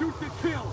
Shoot to kill!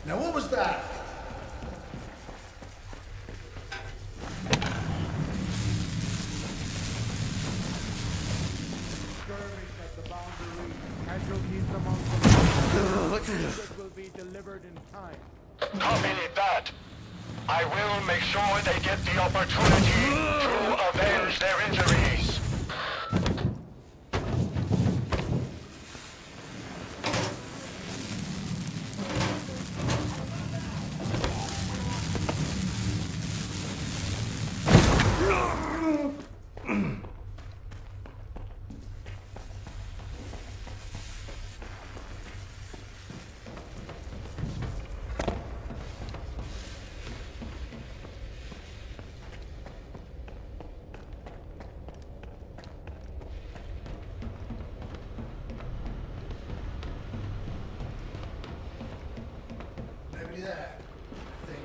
Now what was that? Skirmish at the boundary. Casualties among the will be delivered in time. Copy that. I will make sure they get the opportunity to avenge their injuries. Maybe there, I think.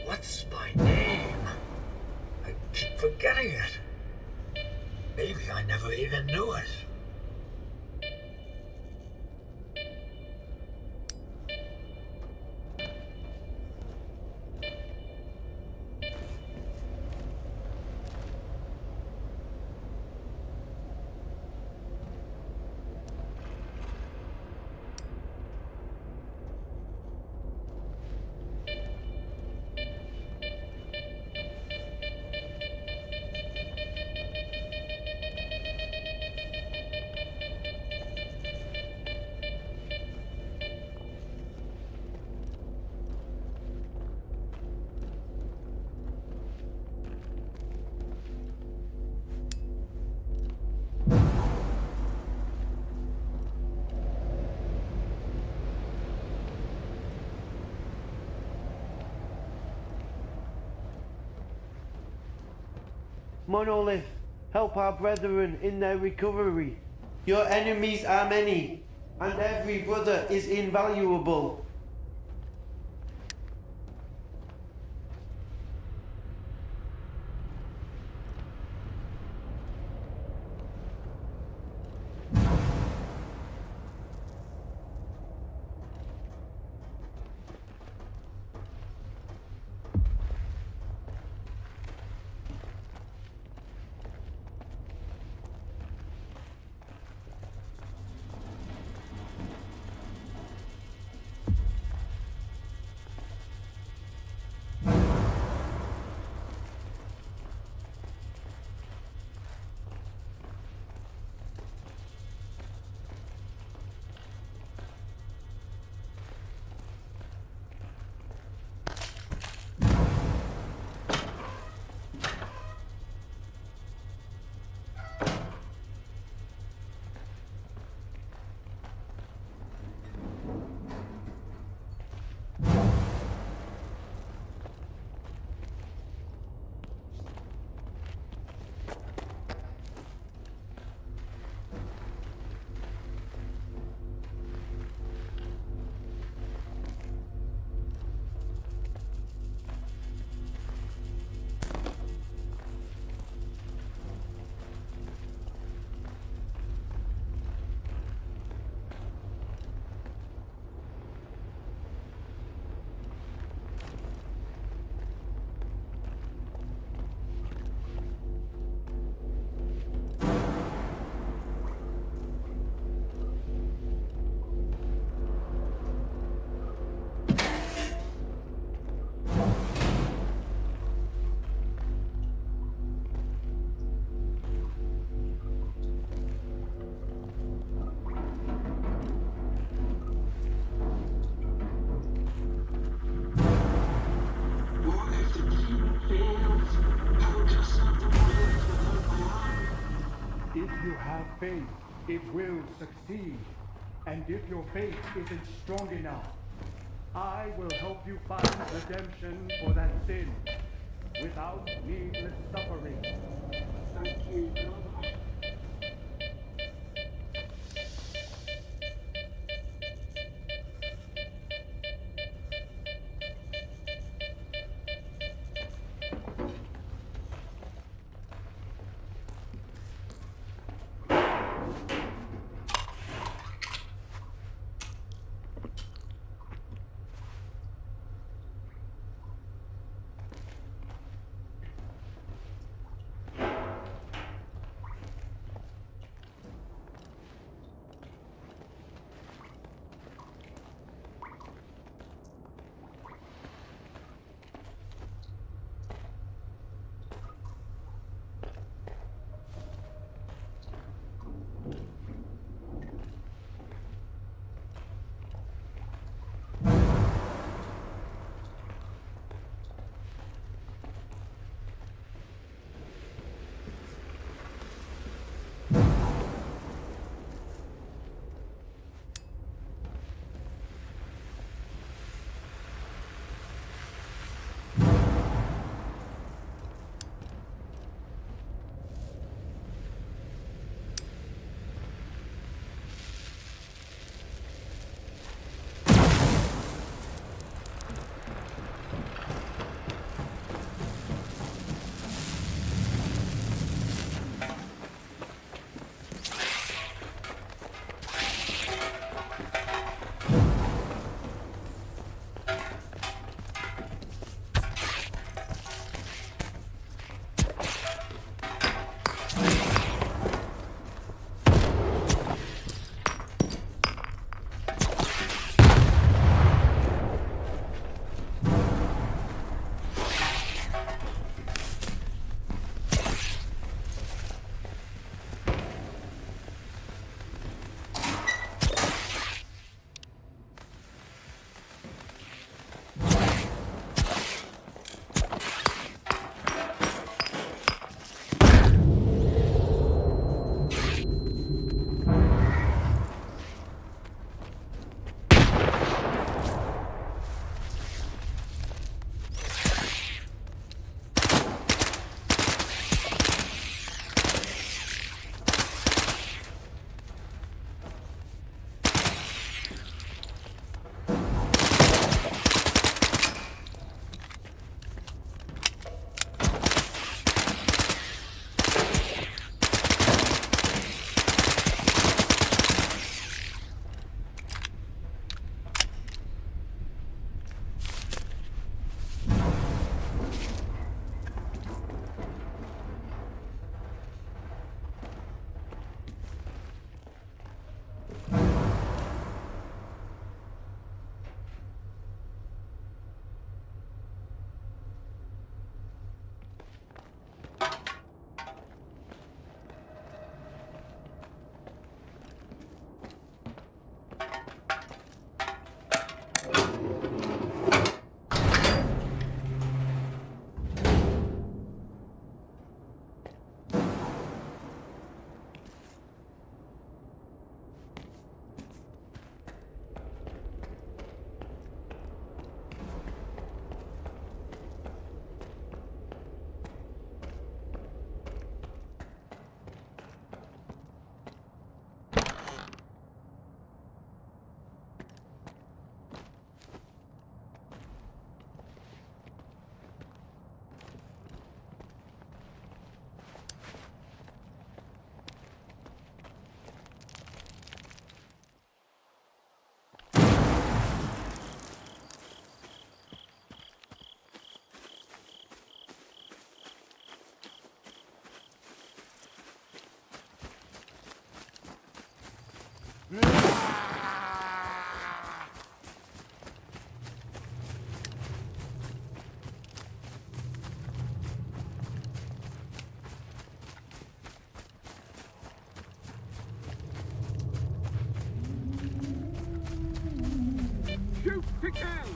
What's my name? I keep forgetting it. Maybe I never even knew it. Monolith, help our brethren in their recovery. Your enemies are many, and every brother is invaluable. If you have faith, it will succeed. And if your faith isn't strong enough, I will help you find redemption for that sin without needless suffering. Thank you, brother. Shoot to kill!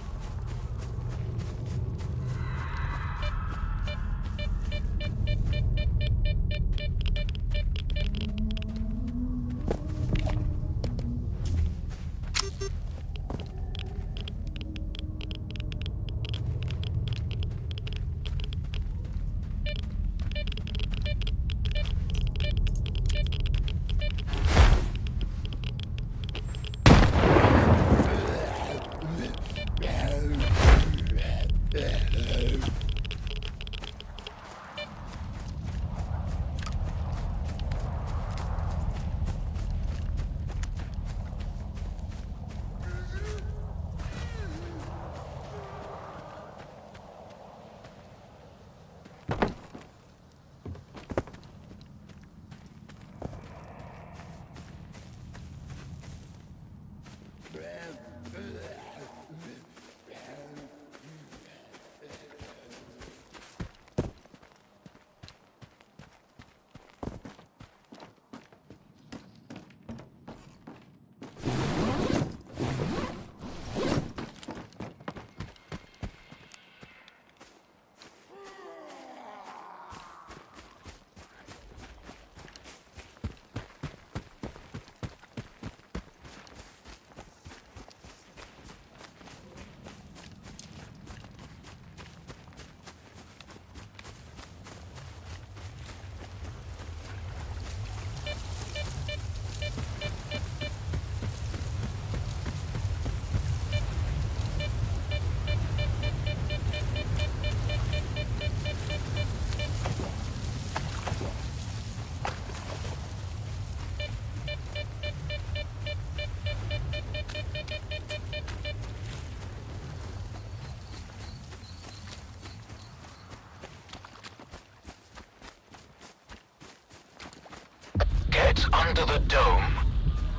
Get under the dome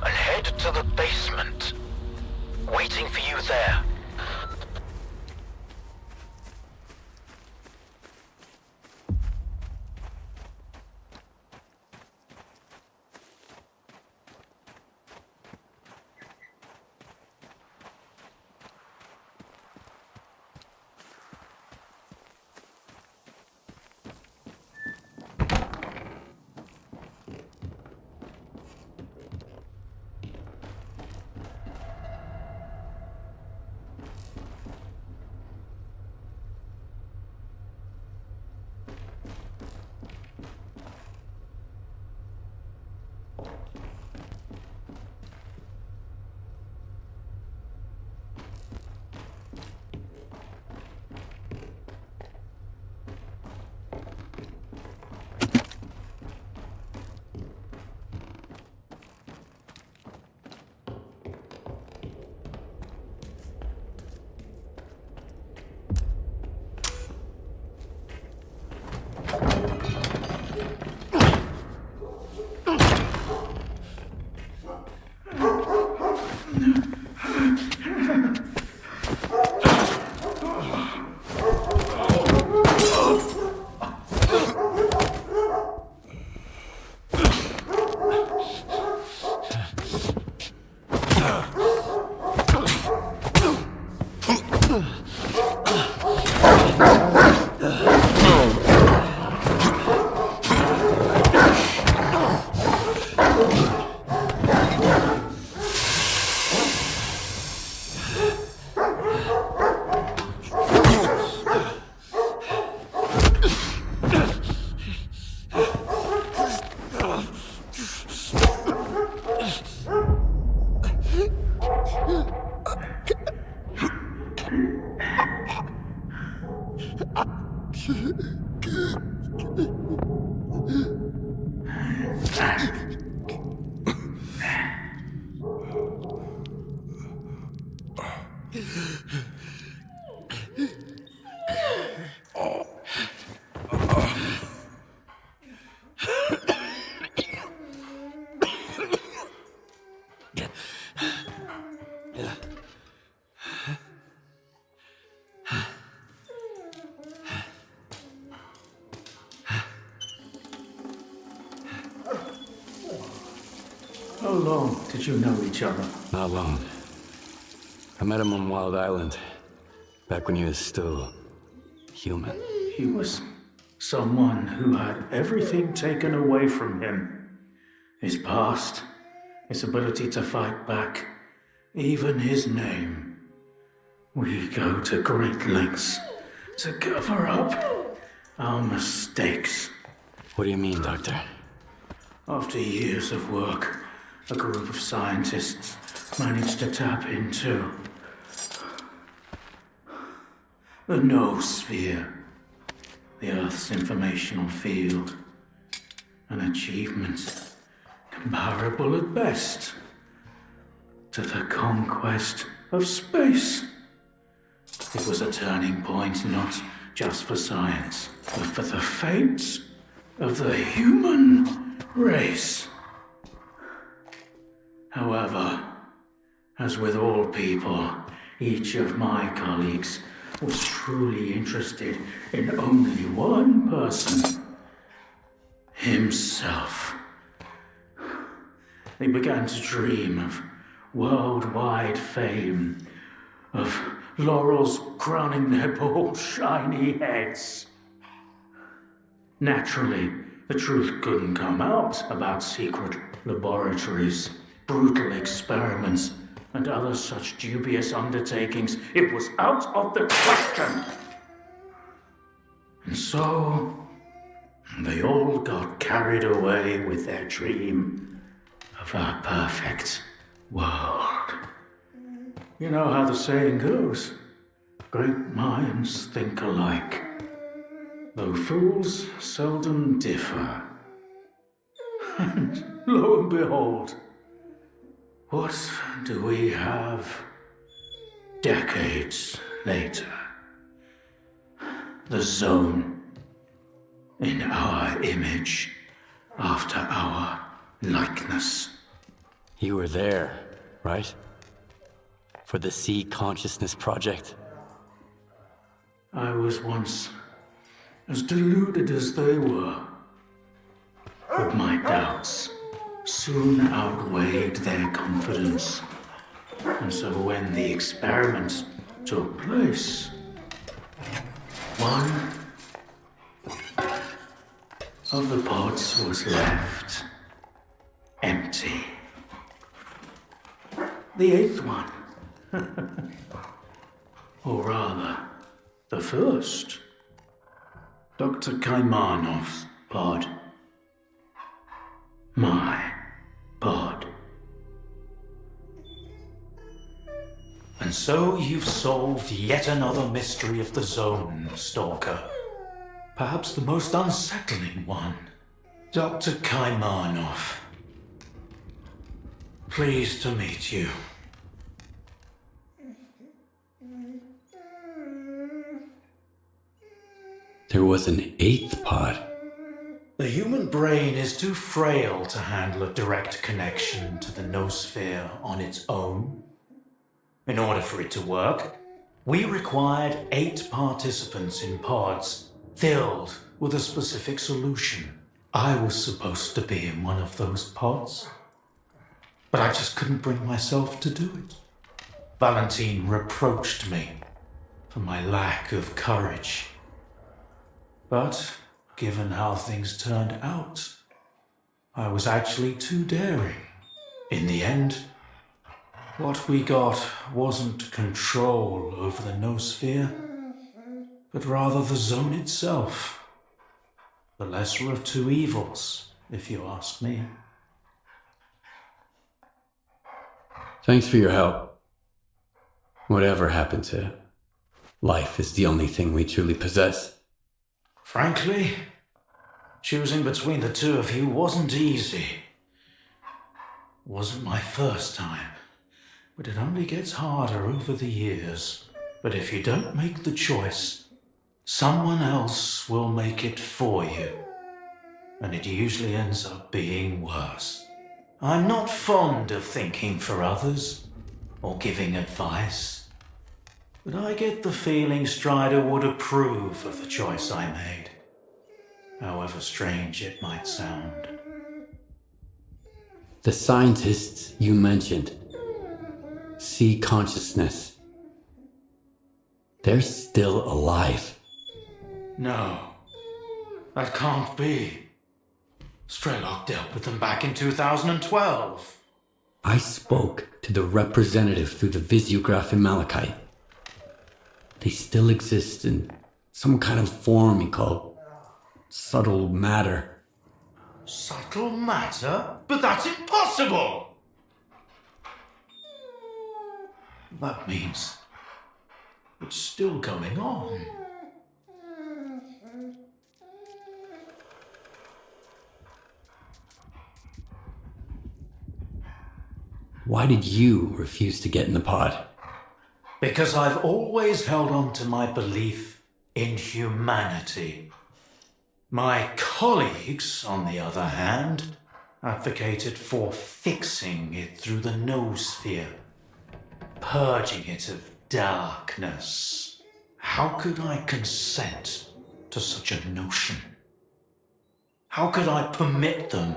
and head to the basement. Waiting for you there. How long did you know each other? Not long. I met him on Wild Island, back when he was still human. He was someone who had everything taken away from him. His past, his ability to fight back, even his name. We go to great lengths to cover up our mistakes. What do you mean, Doctor? After years of work, a group of scientists managed to tap into the noosphere, the Earth's informational field, an achievement comparable at best to the conquest of space. It was a turning point not just for science, but for the fates of the human race. However, as with all people, each of my colleagues was truly interested in only one person: himself. They began to dream of worldwide fame, of laurels crowning their bald, shiny heads. Naturally, the truth couldn't come out about secret laboratories, brutal experiments, and other such dubious undertakings. It was out of the question. And so, they all got carried away with their dream of a perfect world. You know how the saying goes, great minds think alike, though fools seldom differ. And lo and behold, what do we have decades later? The Zone, in our image, after our likeness. You were there, right? For the Sea Consciousness Project? I was once as deluded as they were, but my doubts soon outweighed their confidence. And so when the experiment took place, one of the pods was left empty. The eighth one, or rather, the first, Dr. Kaimanov's pod. My pod. And so you've solved yet another mystery of the Zone, Stalker. Perhaps the most unsettling one. Dr. Kaimanov. Pleased to meet you. There was an eighth pod. The human brain is too frail to handle a direct connection to the noosphere on its own. In order for it to work, we required 8 participants in pods filled with a specific solution. I was supposed to be in one of those pods, but I just couldn't bring myself to do it. Valentine reproached me for my lack of courage. But given how things turned out, I was actually too daring. In the end, what we got wasn't control over the noosphere, but rather the Zone itself. The lesser of two evils, if you ask me. Thanks for your help. Whatever happened to life is the only thing we truly possess. Frankly, choosing between the two of you wasn't easy. Wasn't my first time, but it only gets harder over the years. But if you don't make the choice, someone else will make it for you. And it usually ends up being worse. I'm not fond of thinking for others, or giving advice. But I get the feeling Strider would approve of the choice I made, however strange it might sound. The scientists you mentioned, see consciousness. They're still alive. No, that can't be. S.T.A.L.K.E.R dealt with them back in 2012. I spoke to the representative through the visiograph in Malachite. They still exist in some kind of form he called subtle matter. Subtle matter? But that's impossible! That means it's still going on. Why did you refuse to get in the pod? Because I've always held on to my belief in humanity. My colleagues, on the other hand, advocated for fixing it through the noosphere, purging it of darkness. How could I consent to such a notion? How could I permit them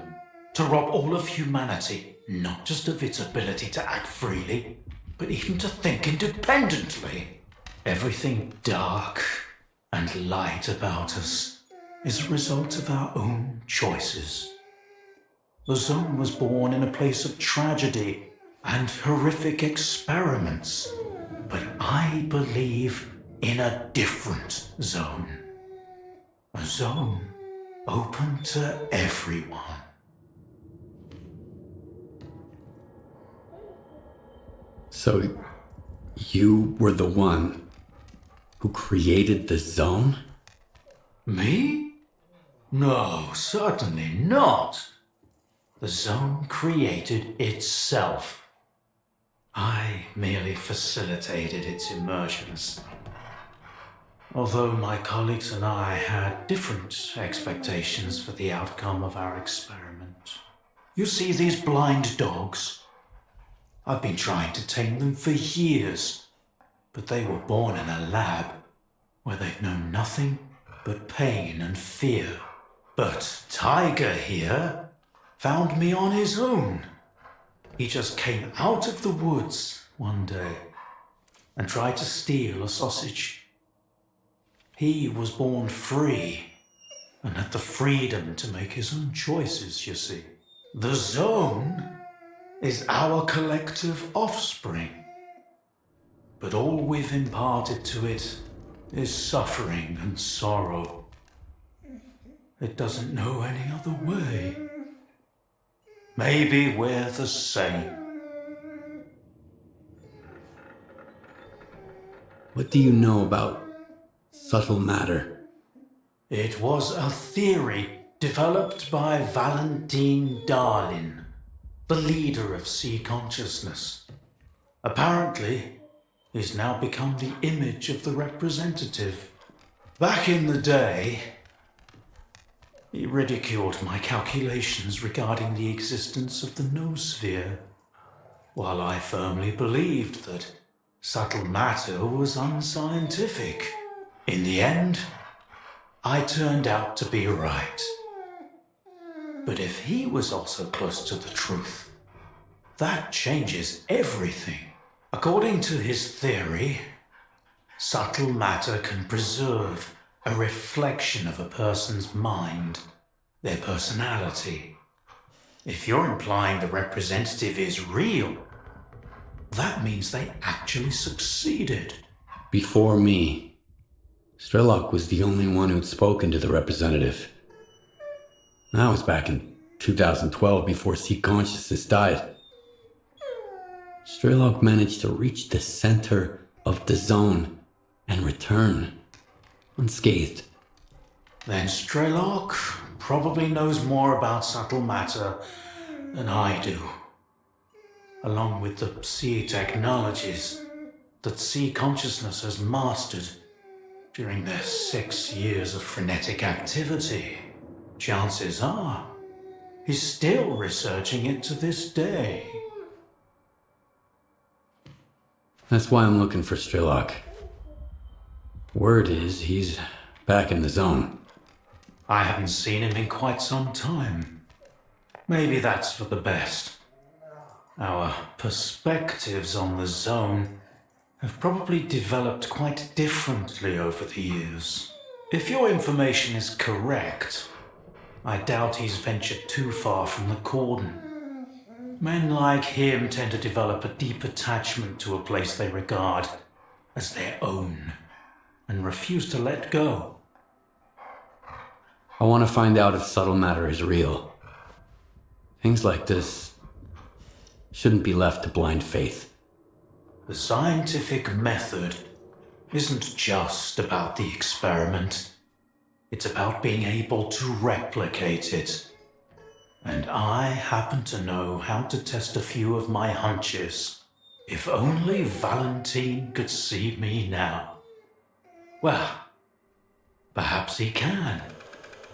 to rob all of humanity, not just of its ability to act freely, but even to think independently? Everything dark and light about us is a result of our own choices. The zone was born in a place of tragedy and horrific experiments, but I believe in a different zone. A zone open to everyone. So, you were the one who created the zone? Me? No, certainly not. The zone created itself. I merely facilitated its emergence. Although my colleagues and I had different expectations for the outcome of our experiment. You see these blind dogs? I've been trying to tame them for years, but they were born in a lab where they've known nothing but pain and fear. But Tiger here found me on his own. He just came out of the woods one day and tried to steal a sausage. He was born free and had the freedom to make his own choices, you see. The zone is our collective offspring, but all we've imparted to it is suffering and sorrow. It doesn't know any other way. Maybe we're the same. What do you know about subtle matter? It was a theory developed by Valentine Darlin, the leader of sea consciousness. Apparently, he's now become the image of the representative. Back in the day, he ridiculed my calculations regarding the existence of the noosphere, while I firmly believed that subtle matter was unscientific. In the end, I turned out to be right. But if he was also close to the truth, that changes everything. According to his theory, subtle matter can preserve a reflection of a person's mind, their personality. If you're implying the representative is real, that means they actually succeeded. Before me, S.T.A.L.K.E.R was the only one who'd spoken to the representative. That was back in 2012 before Sea Consciousness died. S.T.A.L.K.E.R managed to reach the center of the zone and return unscathed. Then S.T.A.L.K.E.R probably knows more about subtle matter than I do, along with the sea technologies that sea consciousness has mastered during their 6 years of frenetic activity. Chances are, he's still researching it to this day. That's why I'm looking for S.T.A.L.K.E.R. Word is he's back in the zone. I haven't seen him in quite some time. Maybe that's for the best. Our perspectives on the zone have probably developed quite differently over the years. If your information is correct, I doubt he's ventured too far from the cordon. Men like him tend to develop a deep attachment to a place they regard as their own and refuse to let go. I want to find out if subtle matter is real. Things like this shouldn't be left to blind faith. The scientific method isn't just about the experiment. It's about being able to replicate it. And I happen to know how to test a few of my hunches. If only Valentine could see me now. Well, perhaps he can.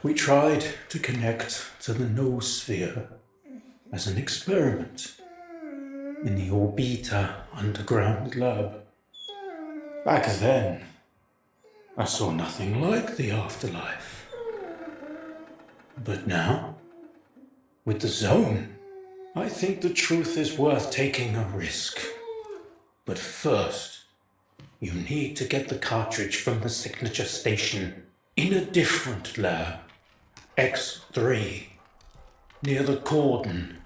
We tried to connect to the noosphere as an experiment in the Orbita underground lab. Back then, I saw nothing like the afterlife. But now, with the zone, I think the truth is worth taking a risk. But first, you need to get the cartridge from the signature station in a different lab, X3, near the cordon.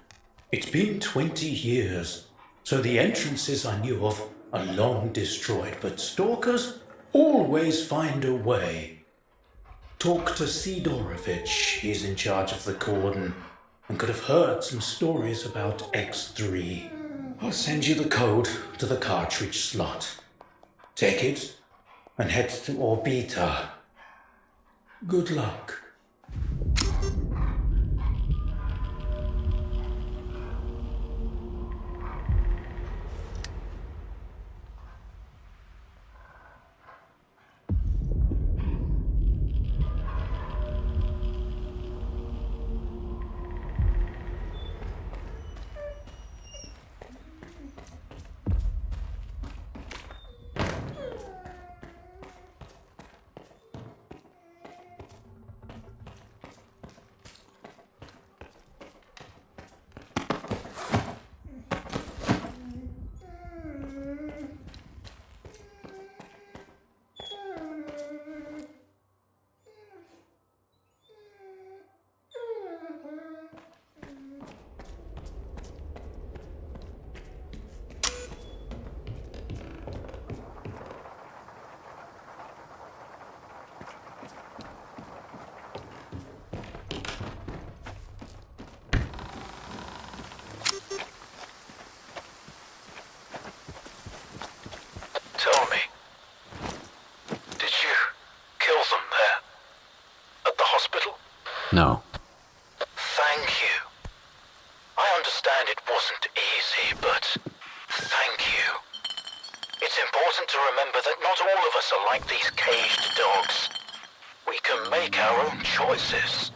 It's been 20 years, so the entrances I knew of are long destroyed, but stalkers always find a way. Talk to Sidorovich, he's in charge of the cordon, and could have heard some stories about X3. I'll send you the code to the cartridge slot. Take it and head to Orbita. Good luck. Tell me, did you kill them there? At the hospital? No. Thank you. I understand it wasn't easy, but thank you. It's important to remember that not all of us are like these caged dogs. We can make our own choices.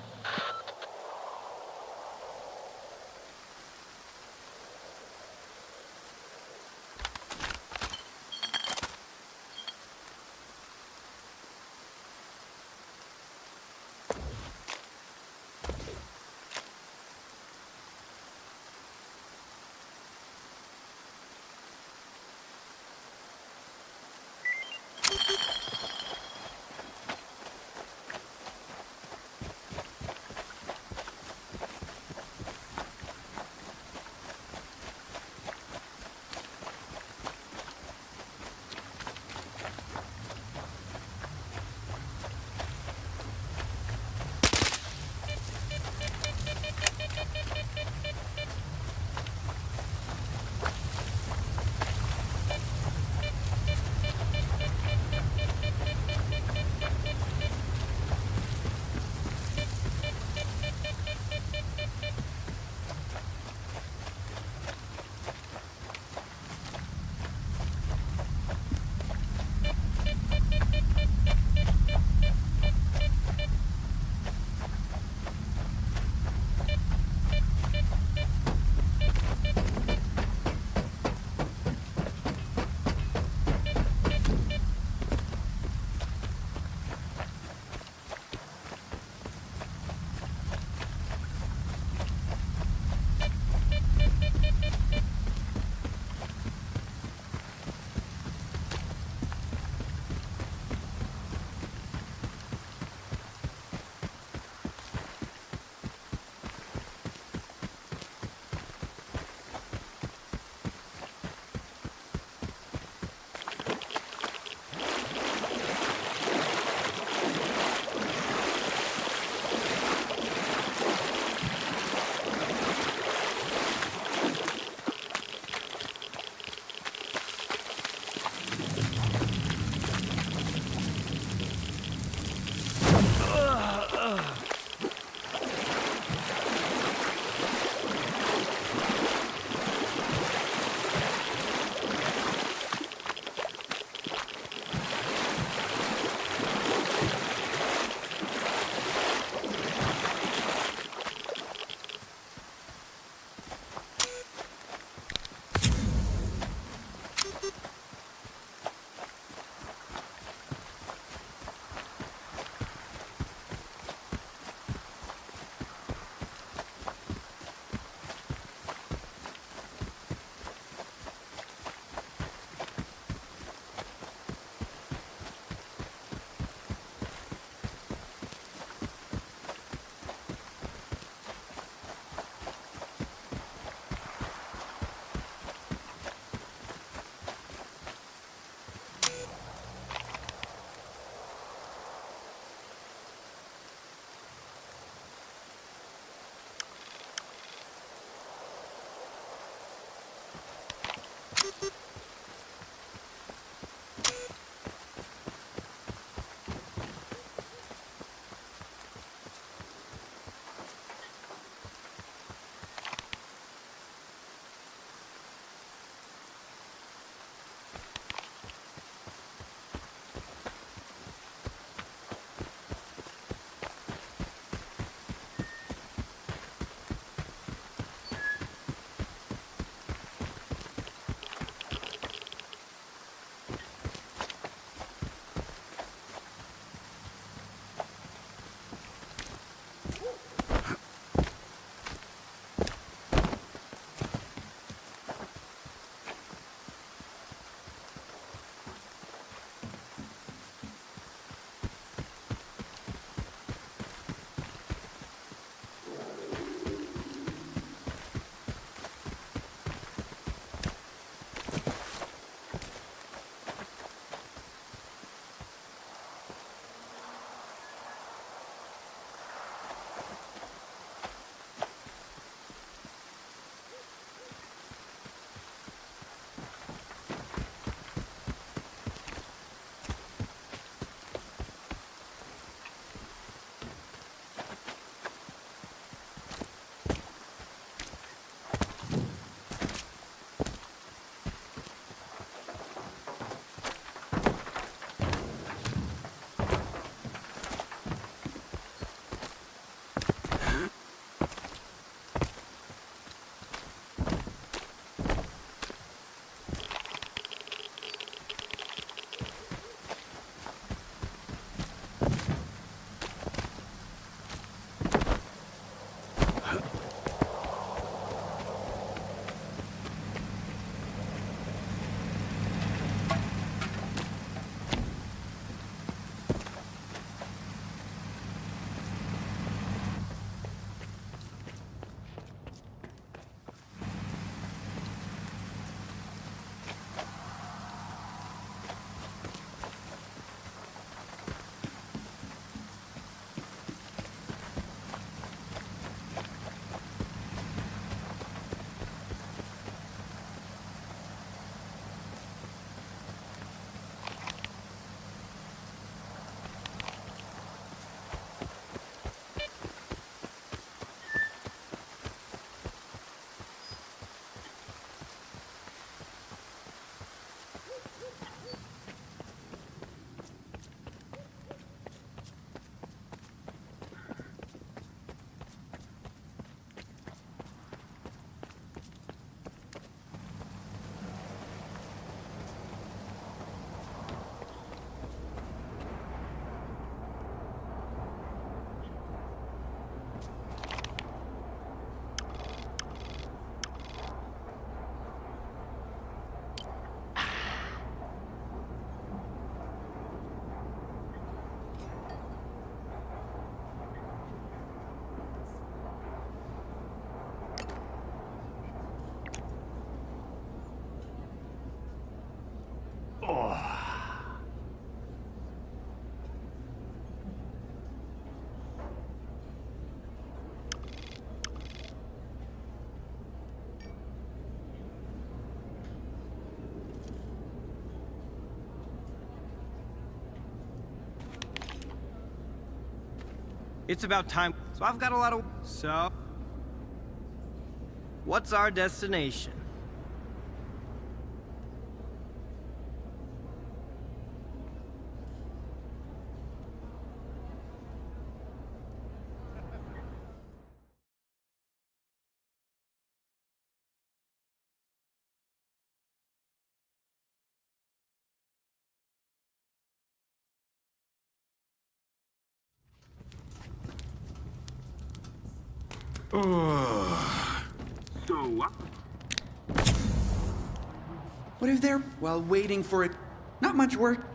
It's about time. So I've got a lot of... So... What's our destination? What if they're, while waiting for it? Not much work.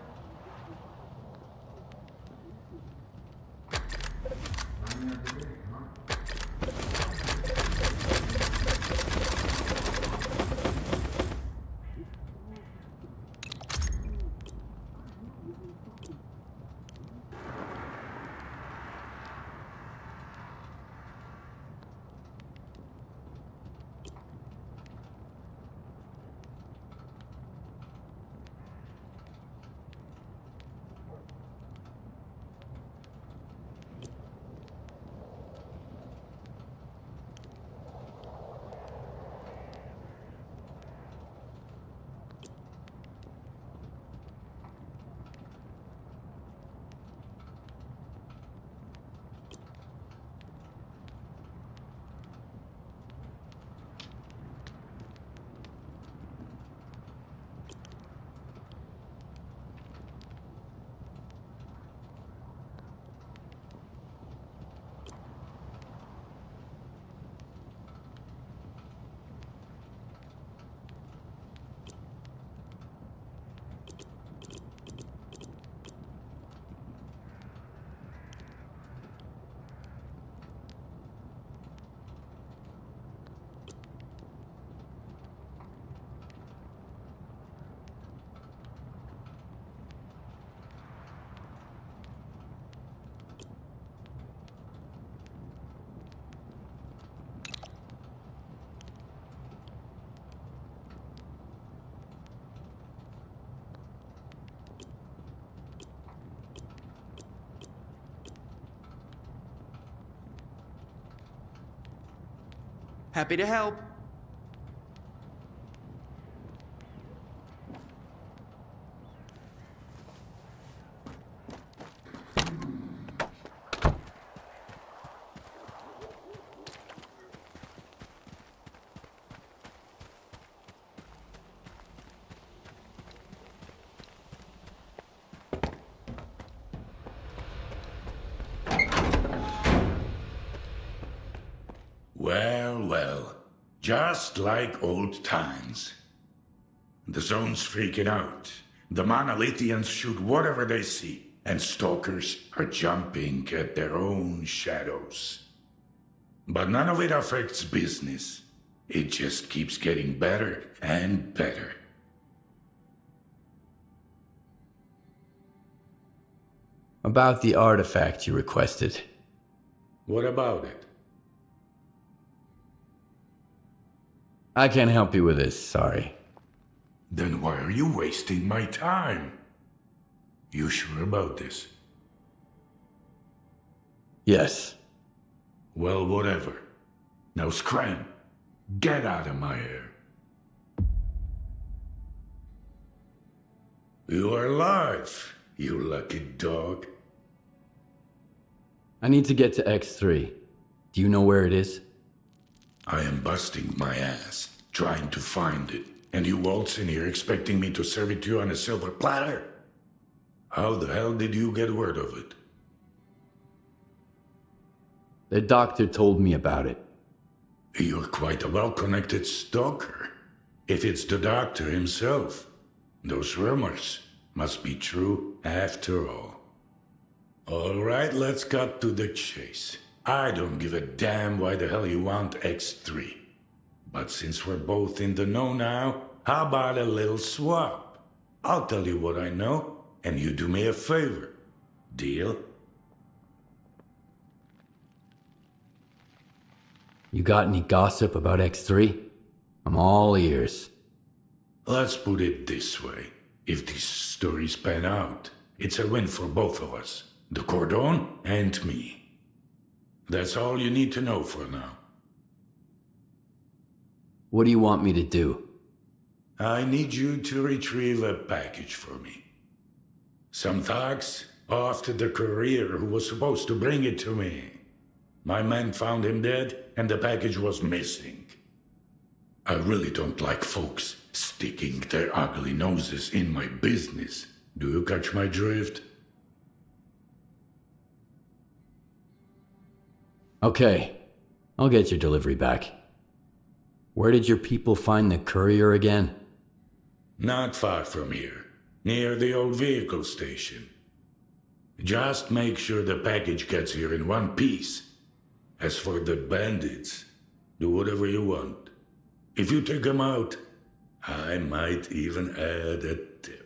Happy to help. Well, well. Just like old times. The zone's freaking out. The monolithians shoot whatever they see, and stalkers are jumping at their own shadows. But none of it affects business. It just keeps getting better and better. About the artifact you requested. What about it? I can't help you with this, sorry. Then why are you wasting my time? You sure about this? Yes. Well, whatever. Now scram. Get out of my hair. You are alive, you lucky dog. I need to get to X3. Do you know where it is? I am busting my ass, trying to find it. And you waltz in here expecting me to serve it to you on a silver platter? How the hell did you get word of it? The doctor told me about it. You're quite a well-connected stalker. If it's the doctor himself, those rumors must be true after all. All right, let's cut to the chase. I don't give a damn why the hell you want X3. But since we're both in the know now, how about a little swap? I'll tell you what I know, and you do me a favor. Deal? You got any gossip about X3? I'm all ears. Let's put it this way. If these stories pan out, it's a win for both of us. The Cordon and me. That's all you need to know for now. What do you want me to do? I need you to retrieve a package for me. Some thugs off to the courier who was supposed to bring it to me. My men found him dead, and the package was missing. I really don't like folks sticking their ugly noses in my business. Do you catch my drift? Okay, I'll get your delivery back. Where did your people find the courier again? Not far from here, near the old vehicle station. Just make sure the package gets here in one piece. As for the bandits, do whatever you want. If you take them out, I might even add a tip.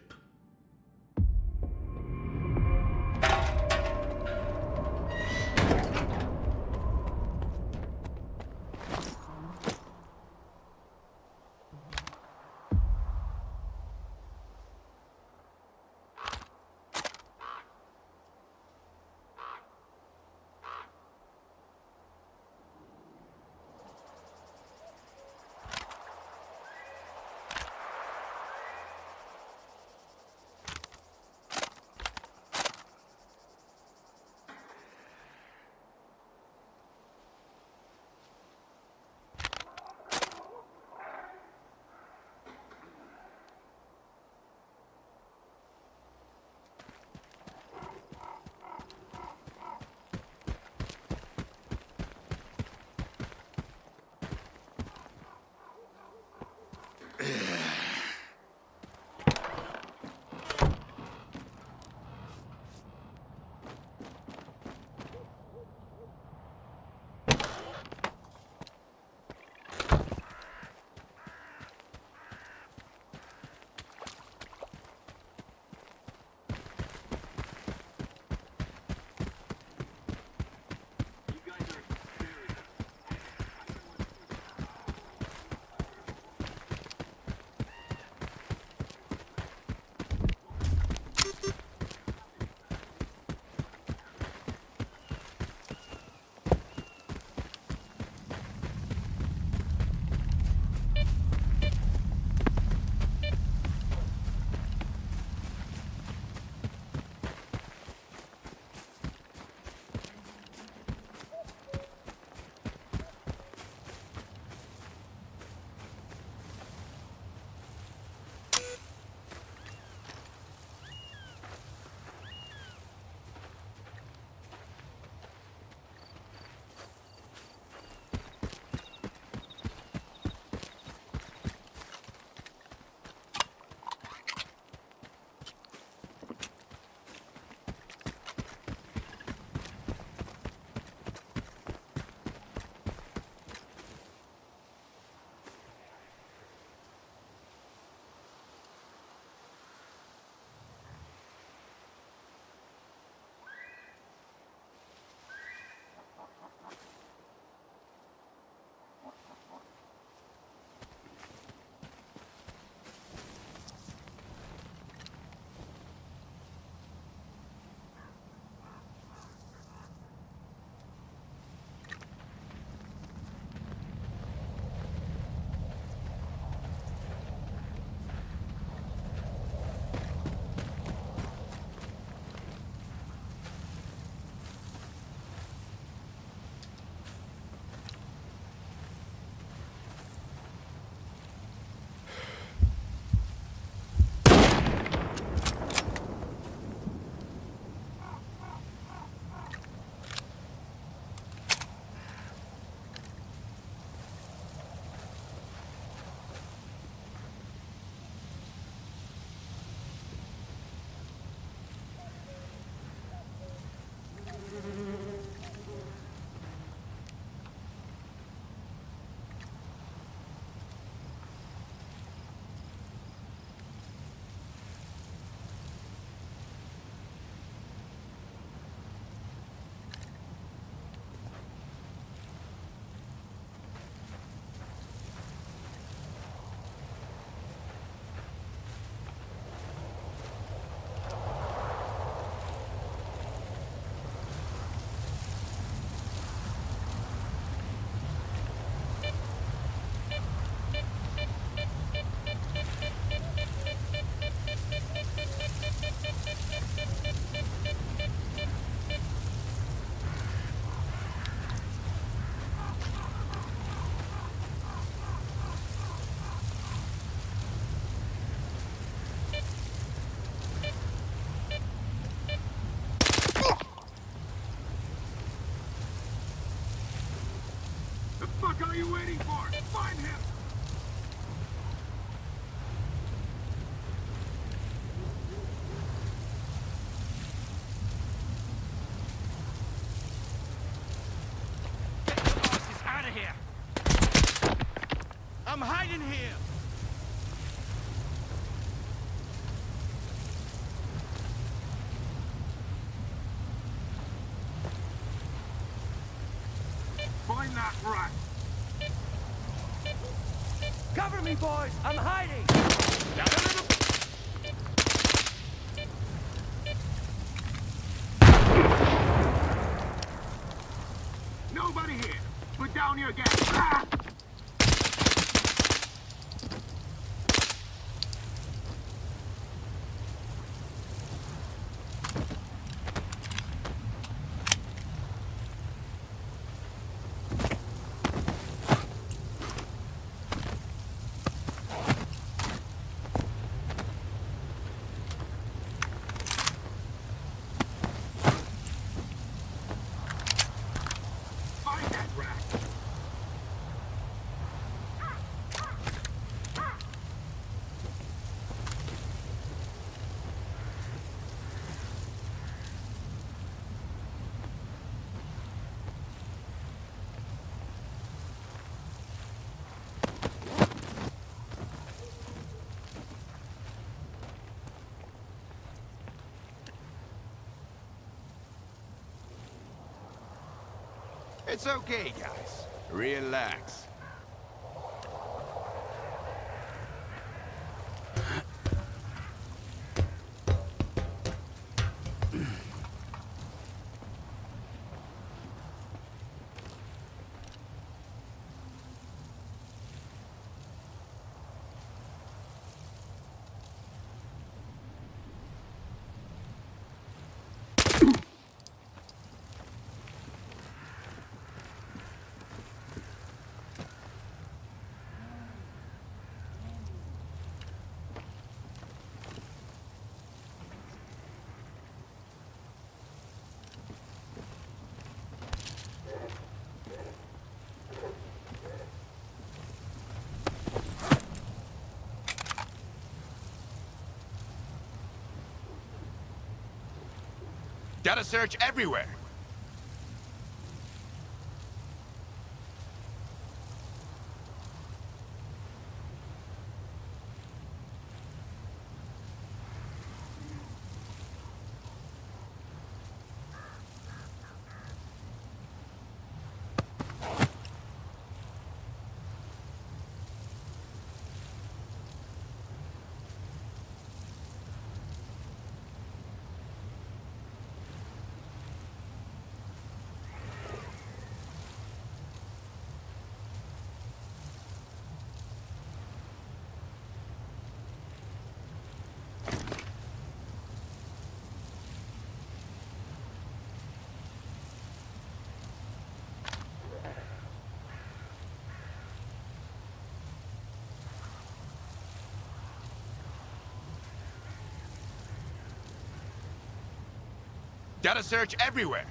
The fuck are you waiting for? Find him! Out of here! I'm hiding here! Find that rat! Cover me, boys! I'm hiding! Nobody here! Put down your gas! Ah! Find that rat! It's okay, guys. Relax. Gotta search everywhere. Gotta search everywhere.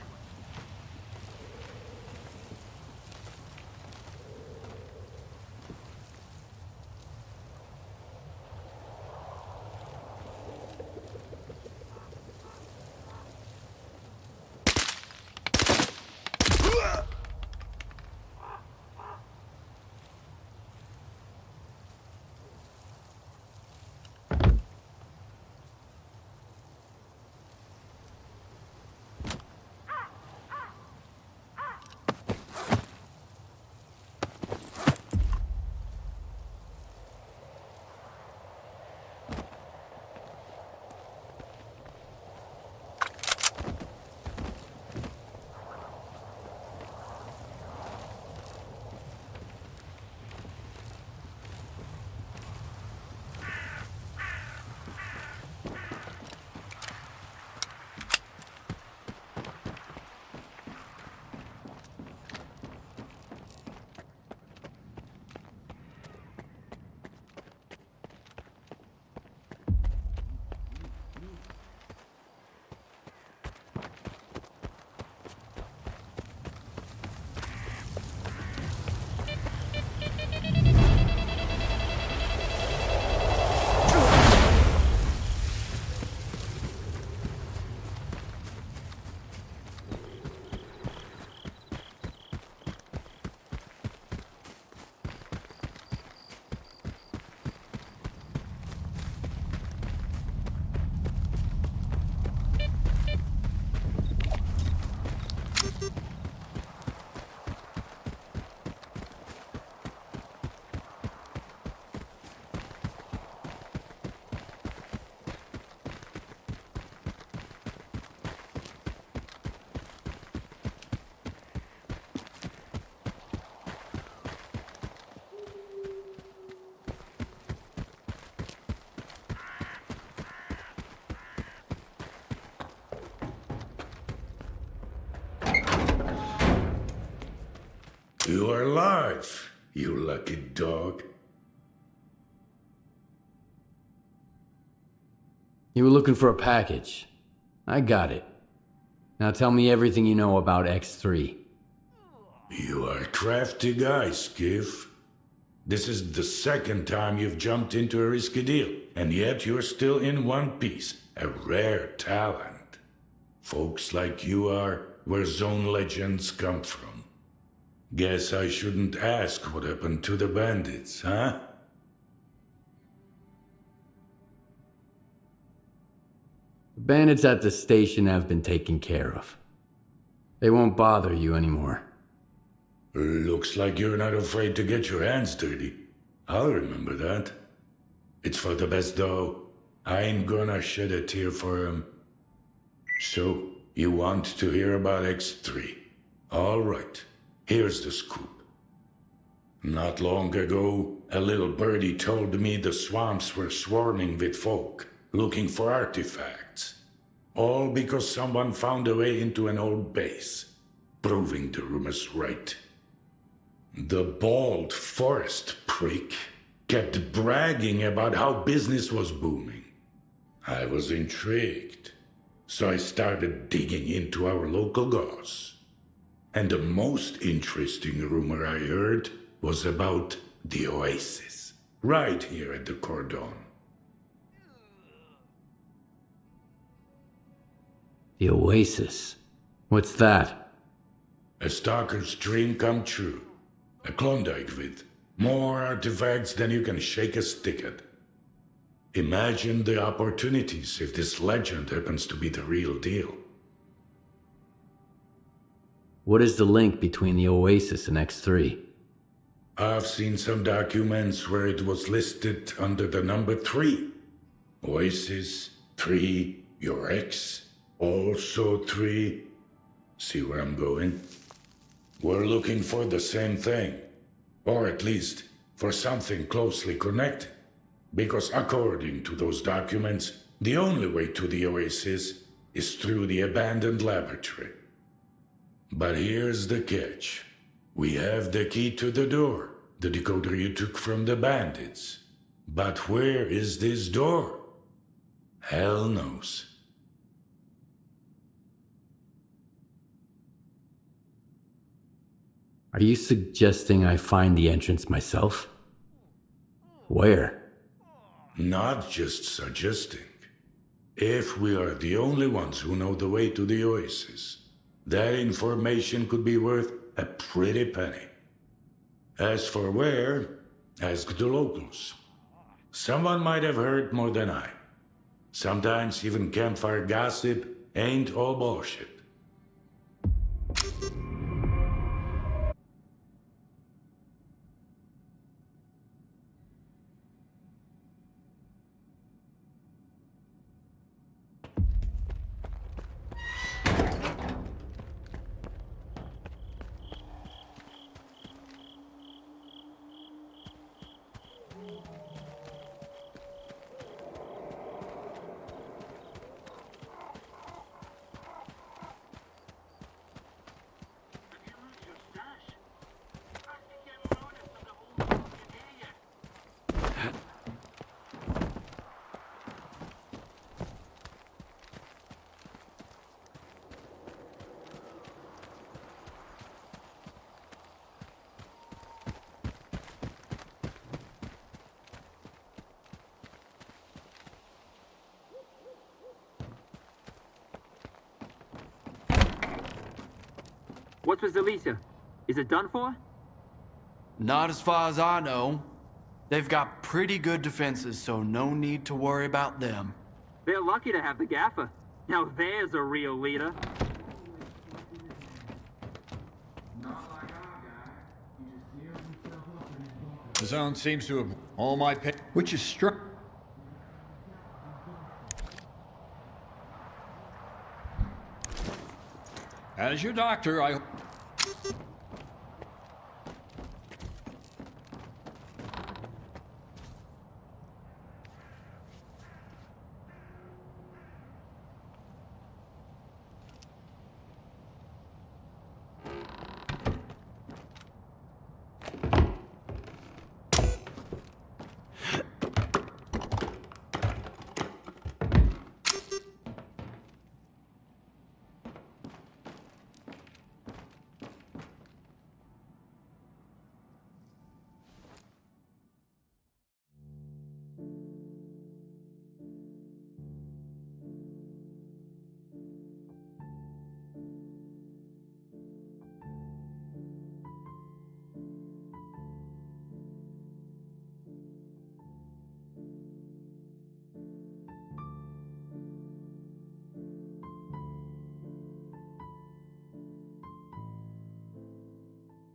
You are alive, you lucky dog. You were looking for a package. I got it. Now tell me everything you know about X3. You are a crafty guy, Skiff. This is the second time you've jumped into a risky deal, and yet you're still in one piece. A rare talent. Folks like you are where zone legends come from. Guess I shouldn't ask what happened to the bandits, huh? The bandits at the station have been taken care of. They won't bother you anymore. Looks like you're not afraid to get your hands dirty. I'll remember that. It's for the best, though. I ain't gonna shed a tear for him. So, you want to hear about X3? All right, here's the scoop. Not long ago, a little birdie told me the swamps were swarming with folk, looking for artifacts. All because someone found a way into an old base, proving the rumors right. The bald forest prick kept bragging about how business was booming. I was intrigued, so I started digging into our local goss. And the most interesting rumor I heard was about the oasis, right here at the cordon. The oasis? What's that? A stalker's dream come true. A Klondike with more artifacts than you can shake a stick at. Imagine the opportunities if this legend happens to be the real deal. What is the link between the oasis and X3? I've seen some documents where it was listed under the number 3. Oasis, 3, your ex, also 3. See where I'm going? We're looking for the same thing. Or at least, for something closely connected. Because according to those documents, the only way to the oasis is through the abandoned laboratory. But here's the catch. We have the key to the door, the decoder you took from the bandits. But where is this door? Hell knows. Are you suggesting I find the entrance myself? Where? Not just suggesting. If we are the only ones who know the way to the oasis, that information could be worth a pretty penny. As for where, ask the locals. Someone might have heard more than I. Sometimes even campfire gossip ain't all bullshit. What's with Alicia? Is it done for? Not as far as I know. They've got pretty good defenses, so no need to worry about them. They're lucky to have the gaffer. Now there's a real leader. The zone seems to have all my pay, which is struck. As your doctor, I